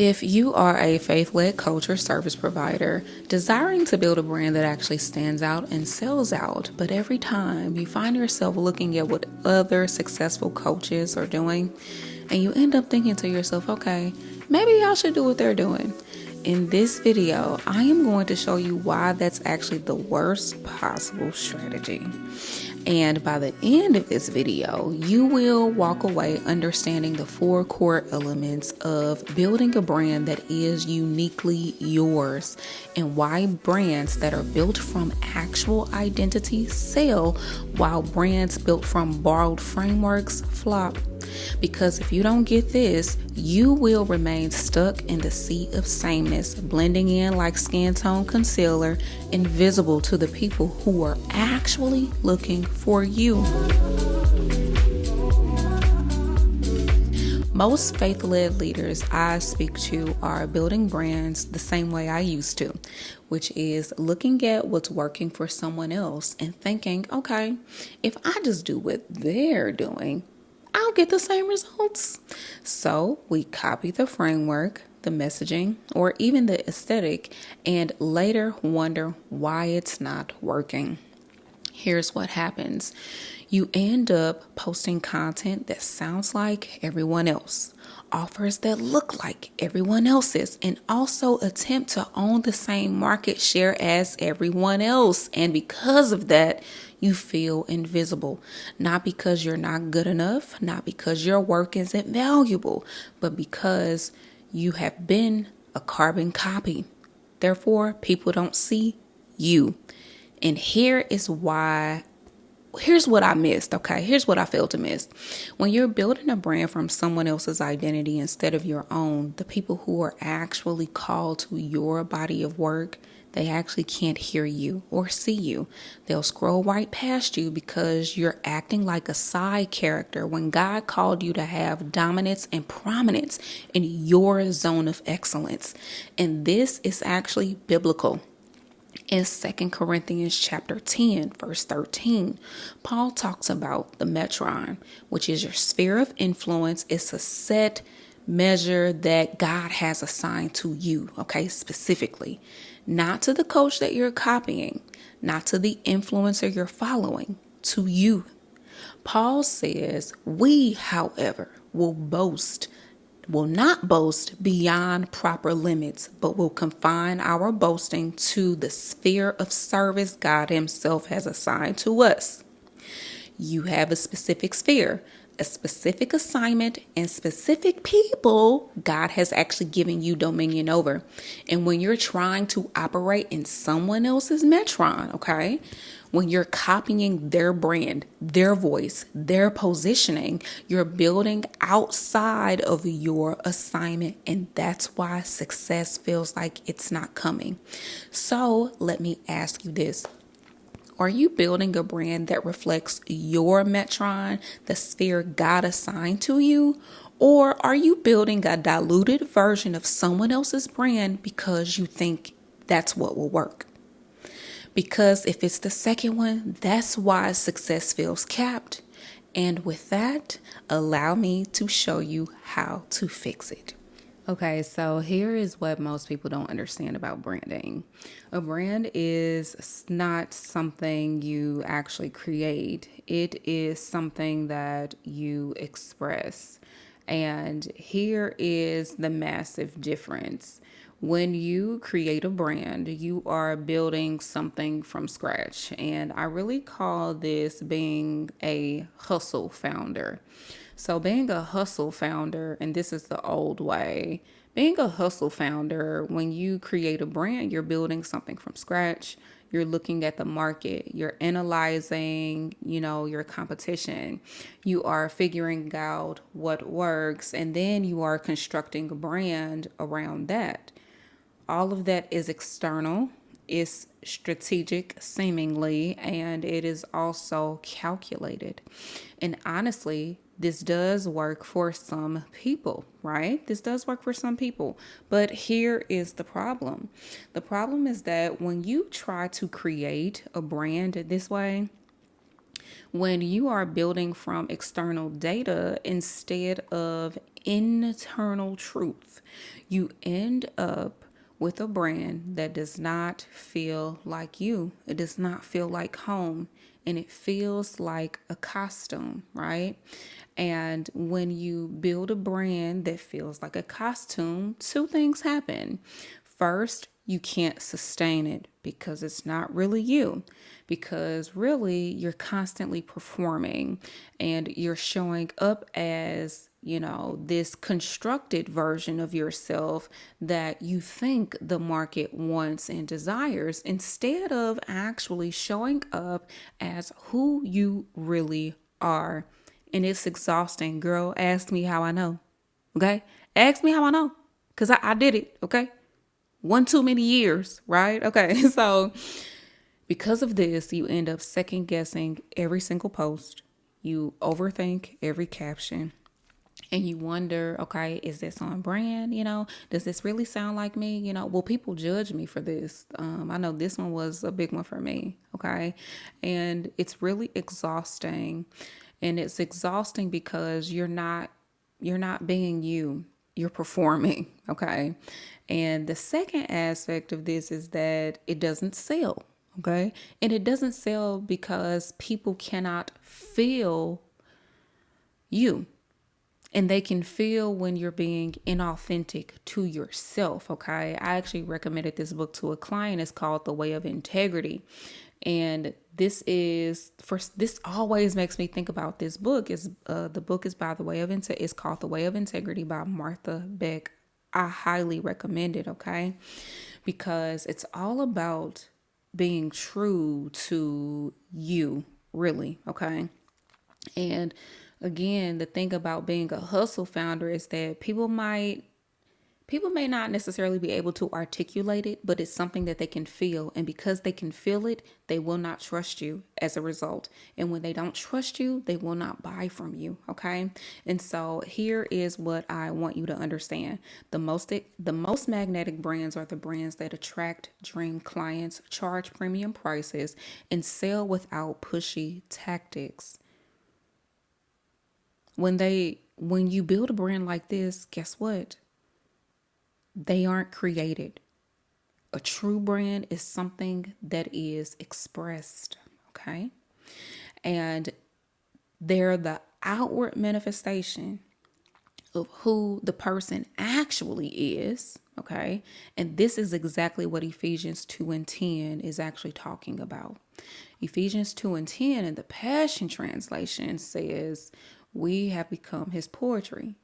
If you are a faith-led coach or service provider desiring to build a brand that actually stands out and sells out, but every time you find yourself looking at what other successful coaches are doing, and you end up thinking to yourself, okay, maybe I should do what they're doing. In this video, I am going to show you why that's actually the worst possible strategy. And by the end of this video, you will walk away understanding the 4 core elements of building a brand that is uniquely yours and why brands that are built from actual identity sell while brands built from borrowed frameworks flop. Because if you don't get this, you will remain stuck in the sea of sameness, blending in like skin tone concealer, invisible to the people who are actually looking for you. Most faith-led leaders I speak to are building brands the same way I used to, which is looking at what's working for someone else and thinking, okay, if I just do what they're doing, I'll get the same results. So we copy the framework, the messaging, or even the aesthetic, and later wonder why it's not working. Here's what happens. You end up posting content that sounds like everyone else, offers that look like everyone else's, and also attempt to own the same market share as everyone else. And because of that, you feel invisible, not because you're not good enough, not because your work isn't valuable, but because you have been a carbon copy. Therefore, people don't see you. And here's what I missed, okay? Here's what I failed to miss. When you're building a brand from someone else's identity instead of your own, the people who are actually called to your body of work, they actually can't hear you or see you. They'll scroll right past you because you're acting like a side character when God called you to have dominance and prominence in your zone of excellence. And this is actually biblical. In 2 Corinthians chapter 10, verse 13, Paul talks about the Metron, which is your sphere of influence. It's a set measure that God has assigned to you, okay, specifically. Not to the coach that you're copying, not to the influencer you're following, to you. Paul says, we, however, will not boast beyond proper limits, but will confine our boasting to the sphere of service God Himself has assigned to us. You have a specific sphere, a specific assignment, and specific people God has actually given you dominion over. And when you're trying to operate in someone else's Metron, okay, when you're copying their brand, their voice, their positioning, you're building outside of your assignment. And that's why success feels like it's not coming. So let me ask you this. Are you building a brand that reflects your Metron, the sphere God assigned to you? Or are you building a diluted version of someone else's brand because you think that's what will work? Because if it's the second one, that's why success feels capped. And with that, allow me to show you how to fix it. Okay, so here is what most people don't understand about branding. A brand is not something you actually create. It is something that you express. And here is the massive difference. When you create a brand, you are building something from scratch. And I really call this being a hustle founder. So being a hustle founder, and this is the old way, being a hustle founder, when you create a brand, you're building something from scratch. You're looking at the market. You're analyzing, your competition. You are figuring out what works, and then you are constructing a brand around that. All of that is external, is strategic seemingly, and it is also calculated. And honestly, this does work for some people, right? This does work for some people. But here is the problem. The problem is that when you try to create a brand this way, when you are building from external data instead of internal truth, you end up with a brand that does not feel like you. It does not feel like home, and it feels like a costume, right? And when you build a brand that feels like a costume, two things happen. First, you can't sustain it because it's not really you, because really you're constantly performing and you're showing up as, this constructed version of yourself that you think the market wants and desires, instead of actually showing up as who you really are. And it's exhausting. Girl, ask me how I know. Okay? Ask me how I know. Because I did it. Okay? One too many years, right? Okay. So because of this, you end up second guessing every single post. You overthink every caption. And you wonder, okay, is this on brand? Does this really sound like me? Will people judge me for this? I know this one was a big one for me. Okay. And it's really exhausting. And it's exhausting because you're not being you. You're performing. Okay. And the second aspect of this is that it doesn't sell. Okay. And it doesn't sell because people cannot feel you. And they can feel when you're being inauthentic to yourself. Okay. I actually recommended this book to a client. It's called The Way of Integrity. And this always makes me think about this book. The book is by The Way of Integrity. It's called The Way of Integrity by Martha Beck. I highly recommend it. Okay. Because it's all about being true to you, really. Okay. And again, the thing about being a hustle founder is that people may not necessarily be able to articulate it, but it's something that they can feel. And because they can feel it, they will not trust you as a result. And when they don't trust you, they will not buy from you. Okay. And so here is what I want you to understand. The most magnetic brands are the brands that attract dream clients, charge premium prices, and sell without pushy tactics. When you build a brand like this, guess what? They aren't created. A true brand is something that is expressed, okay? And they're the outward manifestation of who the person actually is, okay? And this is exactly what Ephesians 2 and 10 is actually talking about. Ephesians 2 and 10 in the Passion Translation says, we have become his poetry,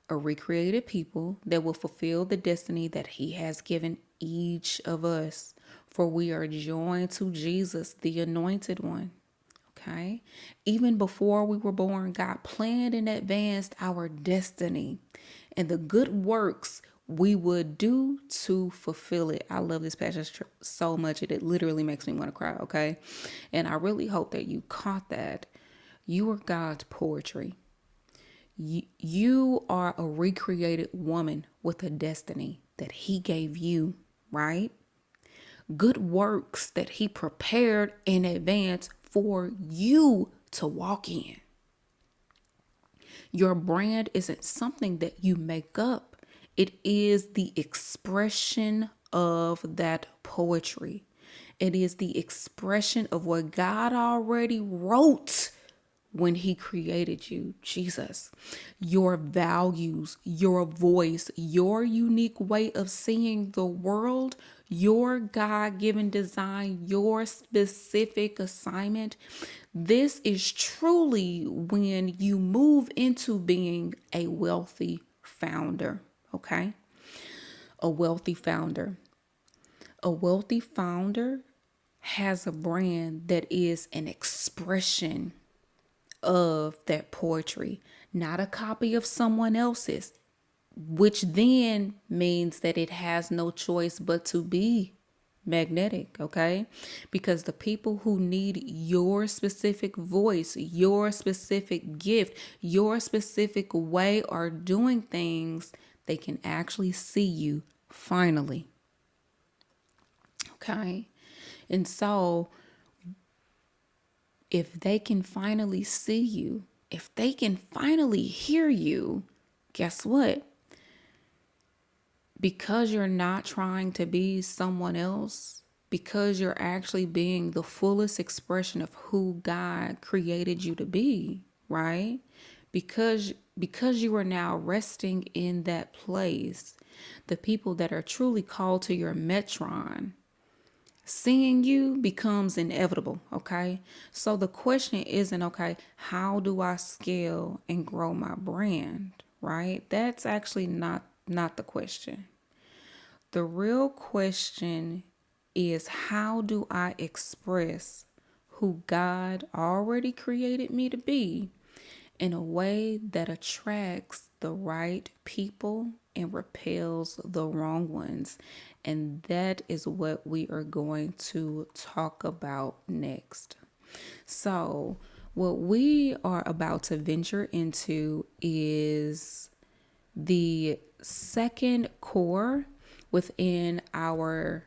a recreated people that will fulfill the destiny that he has given each of us. For we are joined to Jesus, the anointed one. Okay. Even before we were born, God planned and advanced our destiny and the good works we would do to fulfill it. I love this passage so much. It literally makes me want to cry. Okay. And I really hope that you caught that. You are God's poetry. You are a recreated woman with a destiny that he gave you, right? Good works that he prepared in advance for you to walk in. Your brand isn't something that you make up. It is the expression of that poetry. It is the expression of what God already wrote when he created you, Jesus. Your values, your voice, your unique way of seeing the world, your God-given design, your specific assignment. This is truly when you move into being a wealthy founder, okay? A wealthy founder. A wealthy founder has a brand that is an expression of that poetry, not a copy of someone else's, which then means that it has no choice but to be magnetic, okay? Because the people who need your specific voice, your specific gift, your specific way of doing things, they can actually see you finally, okay? And so if they can finally see you, if they can finally hear you, Guess what? Because you're not trying to be someone else, because you're actually being the fullest expression of who God created you to be, right? Because you are now resting in that place, the people that are truly called to your Metron, seeing you becomes inevitable, okay? So the question isn't, okay, how do I scale and grow my brand, right? That's actually not the question. The real question is, how do I express who God already created me to be in a way that attracts the right people and repels the wrong ones? And that is what we are going to talk about next. So, what we are about to venture into is the second core within our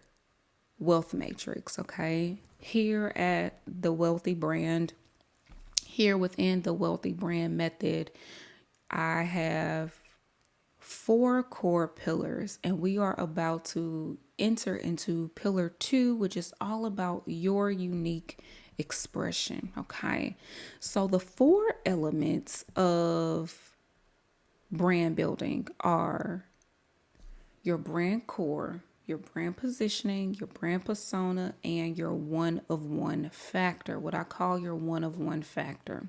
wealth matrix, okay? Here at the Wellthy brand, here within the Wellthy brand method, I have 4 core pillars, and we are about to enter into pillar 2, which is all about your unique expression, okay? So the 4 elements of brand building are your brand core, your brand positioning, your brand persona, and your one of one factor, what I call your one of one factor.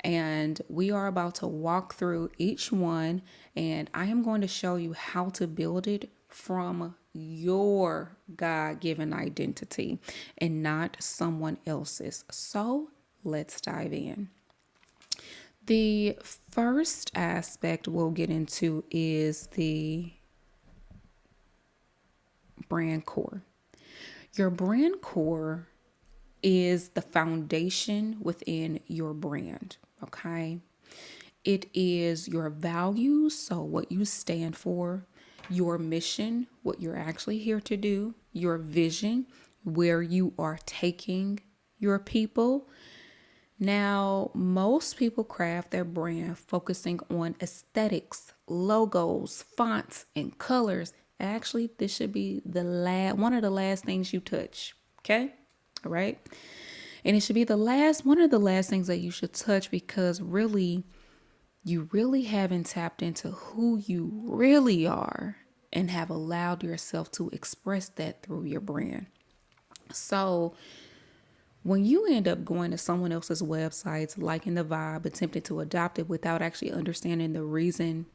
And we are about to walk through each one, and I am going to show you how to build it from your God-given identity and not someone else's. So let's dive in. The first aspect we'll get into is the brand core. Your brand core is the foundation within your brand, okay? It is your values, so what you stand for, your mission, what you're actually here to do, your vision, where you are taking your people. Now, most people craft their brand focusing on aesthetics, logos, fonts, and colors. Actually, this should be one of the last things you touch. Okay? All right. And it should be one of the last things that you should touch, because really, you really haven't tapped into who you really are and have allowed yourself to express that through your brand. So when you end up going to someone else's websites, liking the vibe, attempting to adopt it without actually understanding the reason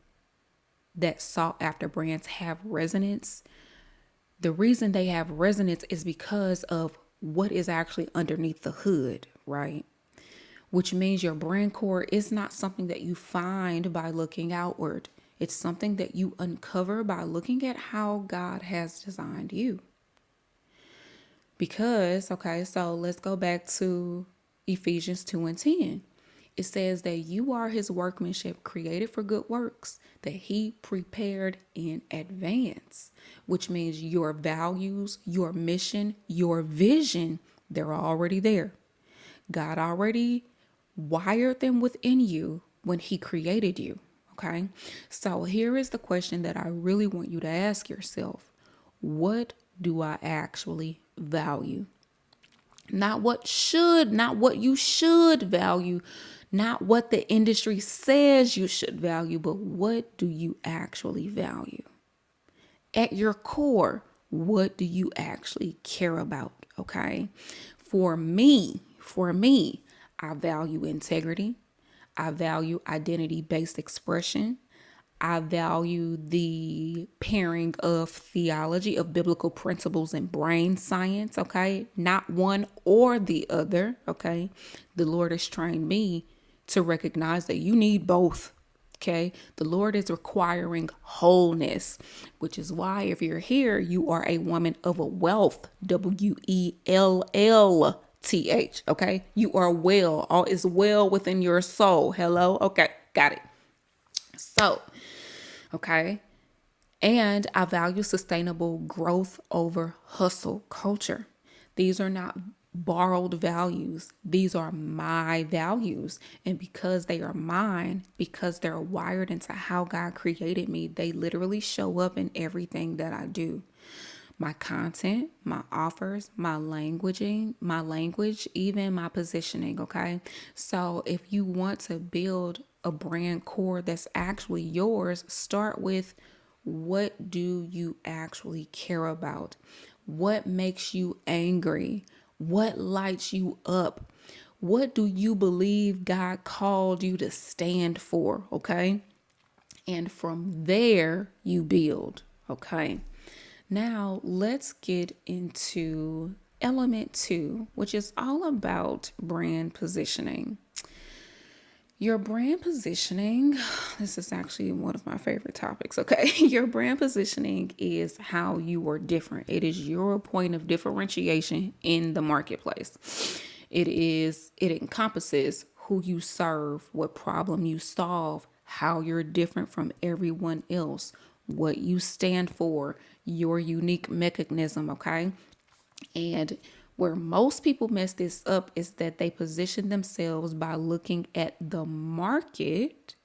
that sought after brands have resonance, the reason they have resonance is because of what is actually underneath the hood, right? Which means your brand core is not something that you find by looking outward. It's something that you uncover by looking at how God has designed you. Because, okay, so let's go back to Ephesians 2 and 10. It says that you are his workmanship, created for good works that he prepared in advance, which means your values, your mission, your vision, they're already there. God already wired them within you when he created you. Okay. So here is the question that I really want you to ask yourself. What do I actually value? Not what you should value, not what the industry says you should value, but what do you actually value? At your core, what do you actually care about? Okay. For me, I value integrity. I value identity-based expression. I value the pairing of theology, of biblical principles and brain science, okay? Not one or the other, okay? The Lord has trained me to recognize that you need both, okay? The Lord is requiring wholeness, which is why if you're here, you are a woman of a wealth, WELLTH, okay? You are well. All is well within your soul. Hello? Okay, got it. So, okay. And I value sustainable growth over hustle culture. These are not borrowed values. These are my values. And because they are mine, because they're wired into how God created me, they literally show up in everything that I do. My content, my offers, my language, even my positioning, okay? So if you want to build a brand core that's actually yours, start with, what do you actually care about? What makes you angry? What lights you up? What do you believe God called you to stand for? Okay. And from there, you build. Okay. Now, let's get into element 2, which is all about brand positioning. Your brand positioning, this is actually one of my favorite topics, okay? Your brand positioning is how you are different. It is your point of differentiation in the marketplace. It encompasses who you serve, what problem you solve, how you're different from everyone else, what you stand for, your unique mechanism, okay? And where most people mess this up is that they position themselves by looking at the market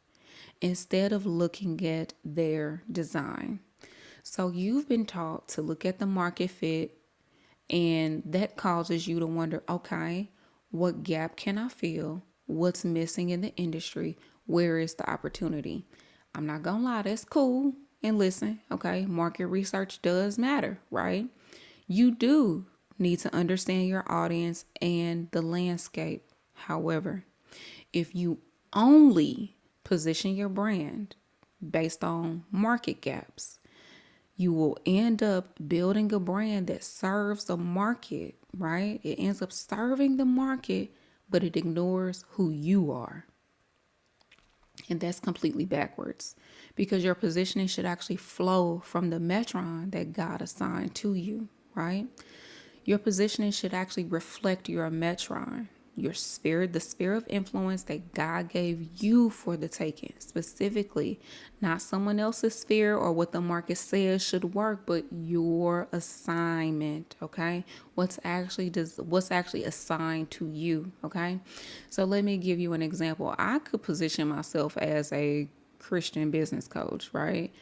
instead of looking at their design. So you've been taught to look at the market fit, and that causes you to wonder, okay, what gap can I fill? What's missing in the industry? Where is the opportunity? I'm not gonna lie, that's cool. And listen, okay, market research does matter, right? You do need to understand your audience and the landscape. However, if you only position your brand based on market gaps, you will end up building a brand that serves the market, right? It ends up serving the market, but it ignores who you are. And that's completely backwards, because your positioning should actually flow from the Metron that God assigned to you, right? Your positioning should actually reflect your Metron, your spirit, the sphere of influence that God gave you for the taking, specifically, not someone else's sphere or what the market says should work, but your assignment, okay? What's actually assigned to you, okay? So let me give you an example. I could position myself as a Christian business coach, right?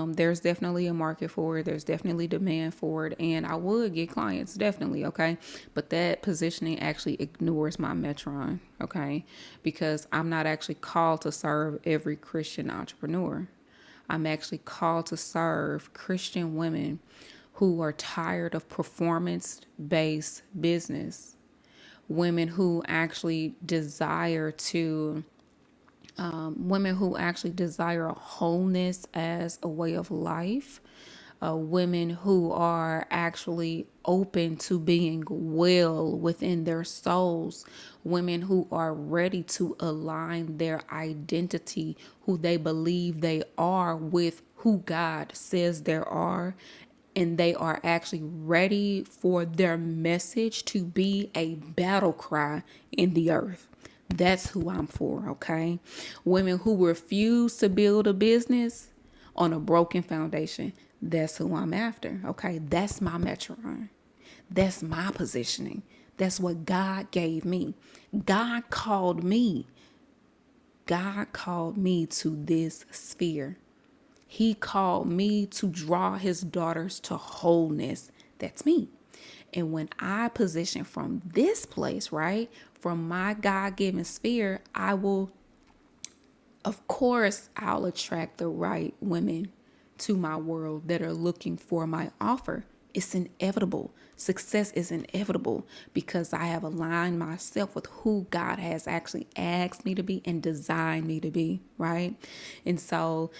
There's definitely a market for it. There's definitely demand for it. And I would get clients, definitely, okay? But that positioning actually ignores my Metron, okay? Because I'm not actually called to serve every Christian entrepreneur. I'm actually called to serve Christian women who are tired of performance-based business, women who actually desire to women who actually desire wholeness as a way of life, women who are actually open to being well within their souls, women who are ready to align their identity, who they believe they are, with who God says they are. And they are actually ready for their message to be a battle cry in the earth. That's who I'm for, okay? Women who refuse to build a business on a broken foundation. That's who I'm after, okay? That's my Metron. That's my positioning. That's what God gave me. God called me. God called me to this sphere. He called me to draw his daughters to wholeness. That's me. And when I position from this place, right, from my God-given sphere, I'll attract the right women to my world that are looking for my offer. It's inevitable. Success is inevitable because I have aligned myself with who God has actually asked me to be and designed me to be, right? And so,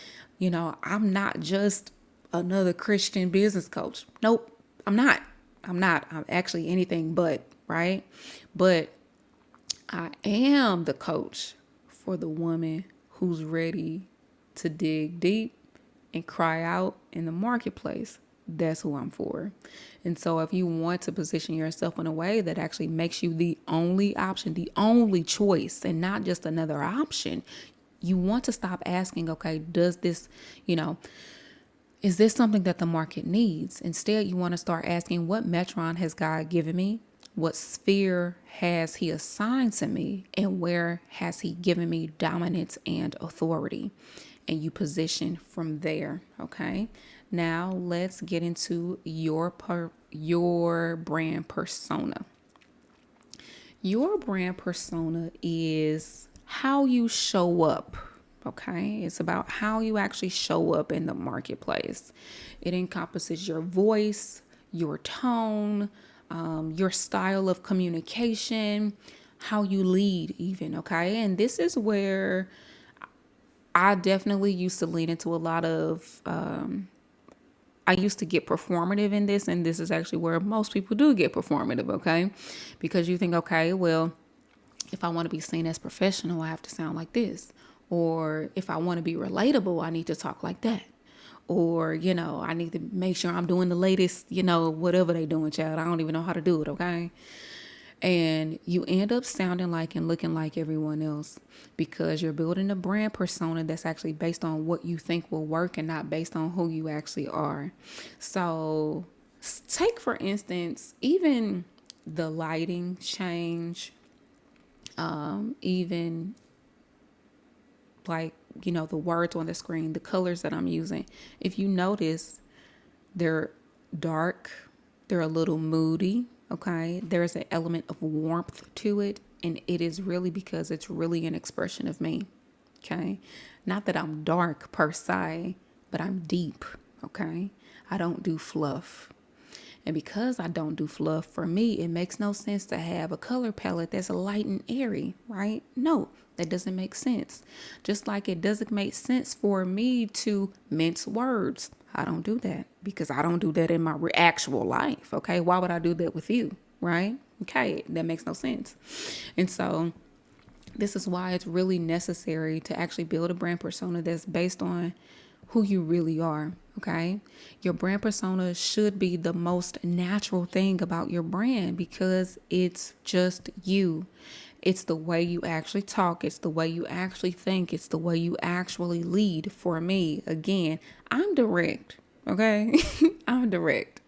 I'm not just another Christian business coach. Nope, I'm not. I'm actually anything but, right? But I am the coach for the woman who's ready to dig deep and cry out in the marketplace. That's who I'm for. And so if you want to position yourself in a way that actually makes you the only option, the only choice, and not just another option, you want to stop asking, okay, does this, is this something that the market needs? Instead, you want to start asking, what Metron has God given me? What sphere has he assigned to me, and where has he given me dominance and authority? And you position from there. Okay. Now let's get into your brand persona. Your brand persona is how you show up. Okay. It's about how you actually show up in the marketplace. It encompasses your voice, your tone, your style of communication, how you lead, even. Okay. And this is where I definitely used to lean into a lot of, I used to get performative in this, and this is actually where most people do get performative, okay? Because you think, okay, well, if I want to be seen as professional, I have to sound like this. Or if I want to be relatable, I need to talk like that. Or, I need to make sure I'm doing the latest, whatever they doing, child. I don't even know how to do it, okay? And you end up sounding like and looking like everyone else because you're building a brand persona that's actually based on what you think will work and not based on who you actually are. So take, for instance, even the lighting change, even like, the words on the screen, the colors that I'm using. If you notice, they're dark, they're a little moody. Okay, there's an element of warmth to it, and it is really because it's really an expression of me. Okay, not that I'm dark per se, but I'm deep. Okay, I don't do fluff. And because I don't do fluff, for me, it makes no sense to have a color palette that's light and airy, right? No, that doesn't make sense. Just like it doesn't make sense for me to mince words. I don't do that because I don't do that in my actual life. Okay. Why would I do that with you? Right. Okay. That makes no sense. And so this is why it's really necessary to actually build a brand persona that's based on who you really are. Okay. Your brand persona should be the most natural thing about your brand because it's just you. It's the way you actually talk. It's the way you actually think. It's the way you actually lead. For me, again, I'm direct. Okay. I'm direct.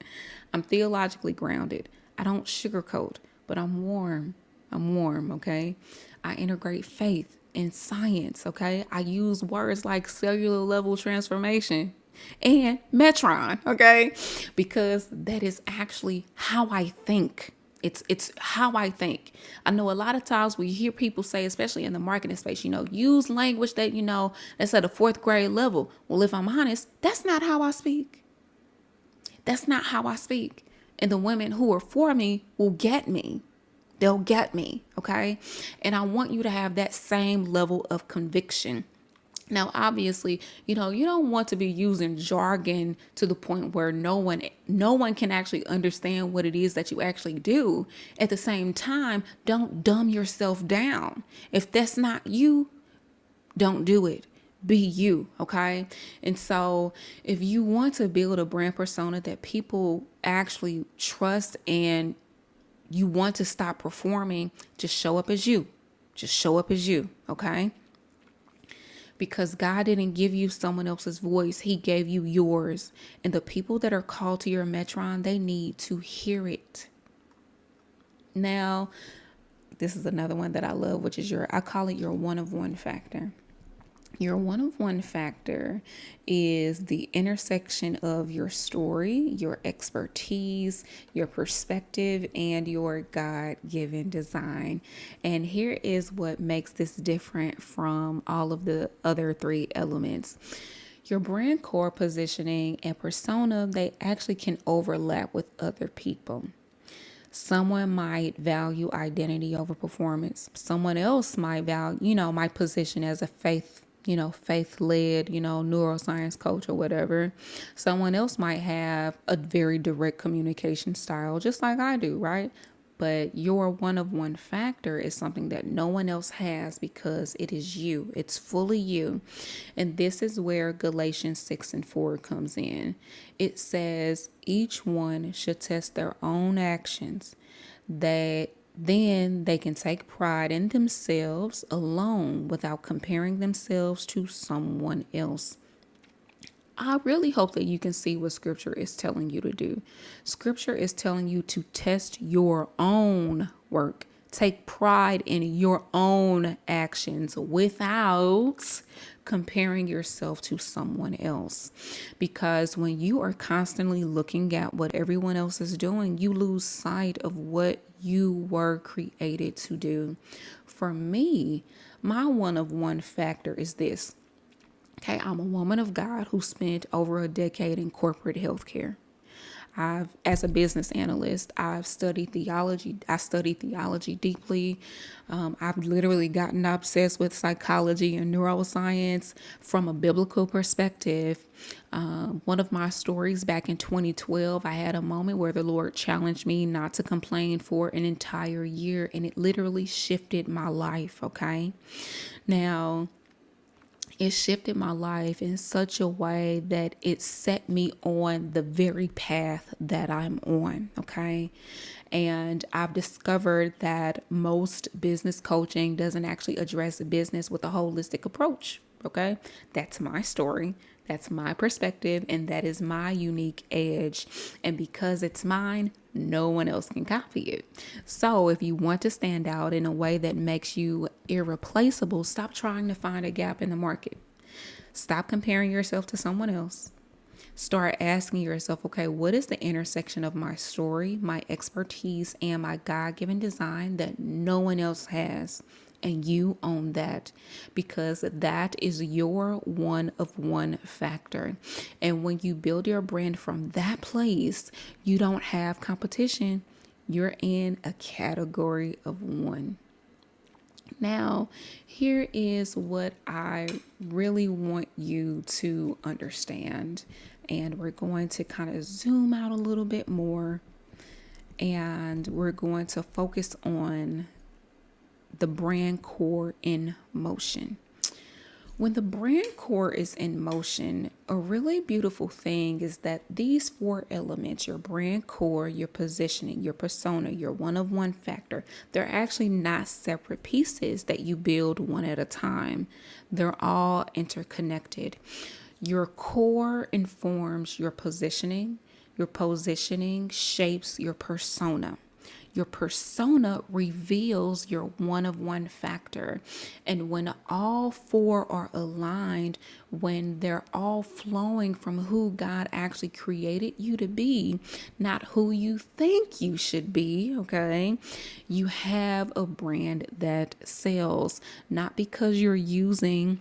I'm theologically grounded. I don't sugarcoat, but I'm warm. I'm warm. Okay. I integrate faith and science. Okay. I use words like cellular level transformation and Metron. Okay. Because that is actually how I think. It's how I think. I know a lot of times we hear people say, especially in the marketing space, use language that, that's at a fourth grade level. Well, if I'm honest, that's not how I speak. That's not how I speak. And the women who are for me will get me. They'll get me. Okay. And I want you to have that same level of conviction. Now, obviously, you don't want to be using jargon to the point where no one can actually understand what it is that you actually do. At the same time, don't dumb yourself down. If that's not you, don't do it. Be you. Okay. And so if you want to build a brand persona that people actually trust and you want to stop performing, just show up as you. Just show up as you. Okay. Because God didn't give you someone else's voice. He gave you yours. And the people that are called to your Metron, they need to hear it. Now, this is another one that I love, which is I call it your one of one factor. Your one of one factor is the intersection of your story, your expertise, your perspective, and your God-given design. And here is what makes this different from all of the other three elements. Your brand core positioning and persona, they actually can overlap with other people. Someone might value identity over performance. Someone else might value, my position as a faith-led, neuroscience coach or whatever. Someone else might have a very direct communication style, just like I do, right? But your one of one factor is something that no one else has because it is you. It's fully you. And this is where Galatians 6:4 comes in. It says each one should test their own actions, that then they can take pride in themselves alone without comparing themselves to someone else. I really hope that you can see what scripture is telling you to do. Scripture is telling you to test your own work. Take pride in your own actions without comparing yourself to someone else. Because when you are constantly looking at what everyone else is doing, you lose sight of what you were created to do. For me, my one of one factor is this. Okay, I'm a woman of God who spent over a decade in corporate healthcare. As a business analyst, I've studied theology. I studied theology deeply. I've literally gotten obsessed with psychology and neuroscience from a biblical perspective. One of my stories back in 2012, I had a moment where the Lord challenged me not to complain for an entire year, and it literally shifted my life. Okay, now, it shifted my life in such a way that it set me on the very path that I'm on. Okay. And I've discovered that most business coaching doesn't actually address business with a holistic approach. Okay. That's my story. That's my perspective, and that is my unique edge. And because it's mine, no one else can copy it. So if you want to stand out in a way that makes you irreplaceable, stop trying to find a gap in the market. Stop comparing yourself to someone else. Start asking yourself, okay, what is the intersection of my story, my expertise, and my God-given design that no one else has? And you own that, because that is your one of one factor. And when you build your brand from that place, you don't have competition. You're in a category of one. Now, here is what I really want you to understand. And we're going to kind of zoom out a little bit more, and we're going to focus on the brand core in motion. When the brand core is in motion, a really beautiful thing is that these four elements, your brand core, your positioning, your persona, your one of one factor, they're actually not separate pieces that you build one at a time. They're all interconnected. Your core informs your positioning shapes your persona. Your persona reveals your one of one factor. And when all four are aligned, when they're all flowing from who God actually created you to be, not who you think you should be, okay, you have a brand that sells, not because you're using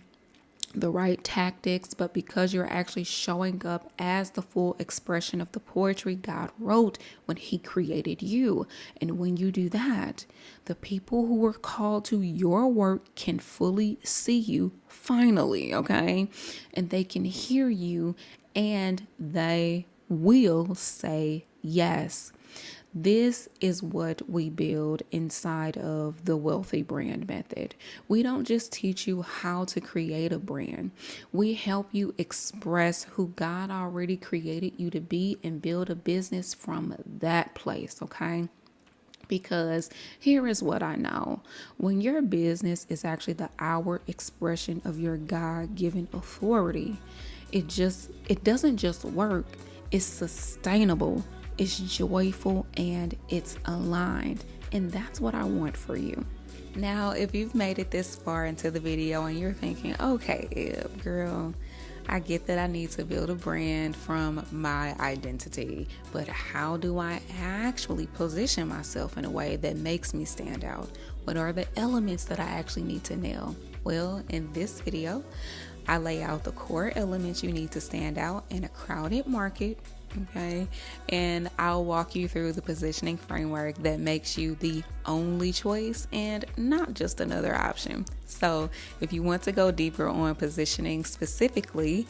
the right tactics, but because you're actually showing up as the full expression of the poetry God wrote when He created you. And when you do that, the people who were called to your work can fully see you finally, okay? And they can hear you, and they will say yes. This is what we build inside of the Wellthy brand method. We don't just teach you how to create a brand. We help you express who God already created you to be and build a business from that place, okay? Because here is what I know. When your business is actually the outward expression of your God-given authority, it doesn't just work. It's sustainable. It's joyful, and it's aligned. And that's what I want for you. Now, if you've made it this far into the video and you're thinking, okay, girl, I get that I need to build a brand from my identity, but how do I actually position myself in a way that makes me stand out? What are the elements that I actually need to nail? Well, in this video, I lay out the core elements you need to stand out in a crowded market. Okay, and I'll walk you through the positioning framework that makes you the only choice and not just another option. So if you want to go deeper on positioning specifically,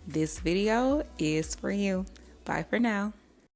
this video is for you. Bye for now.